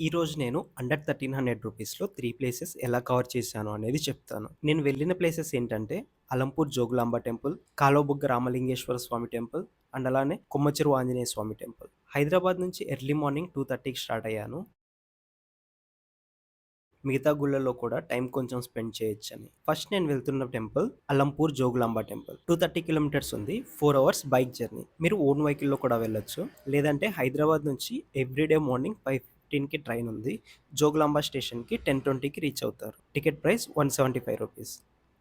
ఈరోజు నేను అండర్ 1300 రూపీస్‌లో 3 ప్లేసెస్ ఎలా కవర్ చేశాను అనేది చెప్తాను. నేను వెళ్ళిన ప్లేసెస్ ఏంటంటే, Alampur Jogulamba temple, Kaluvabugga Ramalingeswara Swamy temple and అలానే కొమ్మచెరువు ఆంజనేయ స్వామి టెంపుల్. హైదరాబాద్ నుంచి ఎర్లీ మార్నింగ్ 2:30కి స్టార్ట్ అయ్యాను. మిగతా గుళ్ళల్లో కూడా టైం కొంచెం స్పెండ్ చేయొచ్చని. ఫస్ట్ నేను వెళ్తున్న temple Alampur Jogulamba temple. 230 kilometres ఉంది. 4 అవర్స్ బైక్ జర్నీ. మీరు ఓన్ వెహికల్‌లో కూడా వెళ్ళొచ్చు. లేదంటే హైదరాబాద్ నుంచి ఎవ్రీడే మార్నింగ్ 5:15కి ట్రైన్ ఉంది. జోగులాంబ స్టేషన్‌కి 10:20కి రీచ్ అవుతారు. Ticket price ₹175.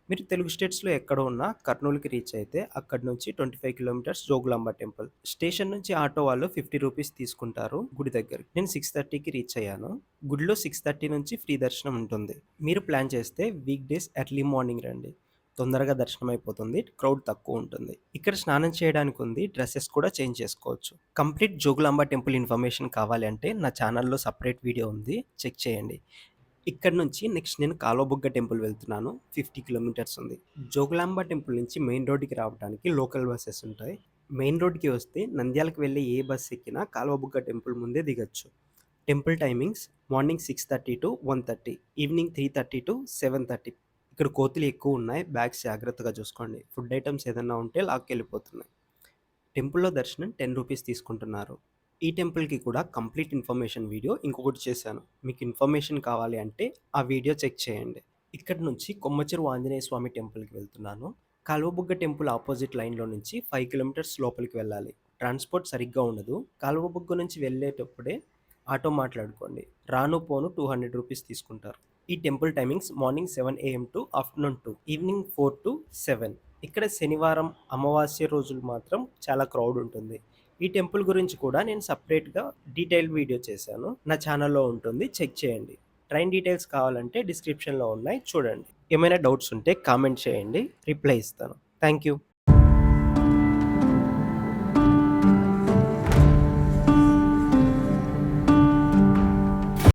మీరు తెలుగు స్టేట్స్‌లో ఎక్కడ ఉన్నా కర్నూలుకి రీచ్ అయితే అక్కడి నుంచి 25 కిలోమీటర్స్ జోగులాంబ టెంపుల్. స్టేషన్ నుంచి ఆటో వాళ్ళు ₹50 తీసుకుంటారు గుడి దగ్గరికి. నేను 6:30కి రీచ్ అయ్యాను. గుడిలో 6:30 నుంచి ఫ్రీ దర్శనం ఉంటుంది. మీరు ప్లాన్ చేస్తే వీక్ డేస్ ఎర్లీ మార్నింగ్ రండి. తొందరగా దర్శనం అయిపోతుంది. క్రౌడ్ తక్కువ ఉంటుంది. ఇక్కడ స్నానం చేయడానికి ఉంది. డ్రెసెస్ కూడా చేంజ్ చేసుకోవచ్చు. కంప్లీట్ జోగులాంబ టెంపుల్ ఇన్ఫర్మేషన్ కావాలి అంటే నా ఛానల్‌లో సెపరేట్ వీడియో ఉంది. చెక్ చేయండి. ఇక్కడ నుంచి నెక్స్ట్ నేను కాలువబుగ్గ టెంపుల్ వెళ్తున్నాను. 50 కిలోమీటర్స్ ఉంది. జోగులాంబ టెంపుల్ నుంచి మెయిన్ రోడ్డుకి రావడానికి లోకల్ బసెస్ ఉంటాయి. మెయిన్ రోడ్డుకి వస్తే నంద్యాలకు వెళ్ళే ఏ బస్ ఎక్కినా కాలువబుగ్గ టెంపుల్ ముందే దిగొచ్చు. Temple timings morning 6:30 to 1:30, evening 3:30 to 7:30. ఇక్కడ కోతులు ఎక్కువ ఉన్నాయి. బ్యాగ్స్ జాగ్రత్తగా చూసుకోండి. ఫుడ్ ఐటమ్స్ ఏదన్నా ఉంటే లాక్కెళ్ళిపోతున్నాయి. టెంపుల్‌లో దర్శనం ₹10 తీసుకుంటున్నారు. ఈ టెంపుల్‌కి కూడా కంప్లీట్ ఇన్ఫర్మేషన్ వీడియో ఇంకొకటి చేశాను. మీకు ఇన్ఫర్మేషన్ కావాలి అంటే ఆ వీడియో చెక్ చేయండి. ఇక్కడి నుంచి కొమ్మచెరువు ఆంజనేయ స్వామి టెంపుల్‌కి వెళ్తున్నాను. కాలువబుగ్గ టెంపుల్ ఆపోజిట్ లైన్‌లో నుంచి 5 కిలోమీటర్స్ లోపలికి వెళ్ళాలి. ట్రాన్స్‌పోర్ట్ సరిగ్గా ఉండదు. కాలువబుగ్గ నుంచి వెళ్ళేటప్పుడే ఆటో మాట్లాడుకోండి. రాను పోను ₹200 తీసుకుంటారు. ఈ temple timings morning 7 AM to afternoon 2, evening 4-7. ఇక్కడ శనివారం, అమావాస్య రోజులు మాత్రం చాలా క్రౌడ్ ఉంటుంది. ఈ టెంపుల్ గురించి కూడా నేను సెపరేట్‌గా డీటెయిల్డ్ వీడియో చేశాను. నా ఛానల్‌లో ఉంటుంది. చెక్ చేయండి. ట్రైన్ డీటెయిల్స్ కావాలంటే డిస్క్రిప్షన్‌లో ఉన్నాయి చూడండి. ఏమైనా డౌట్స్ ఉంటే కామెంట్ చేయండి. రిప్లై ఇస్తాను. Thank you.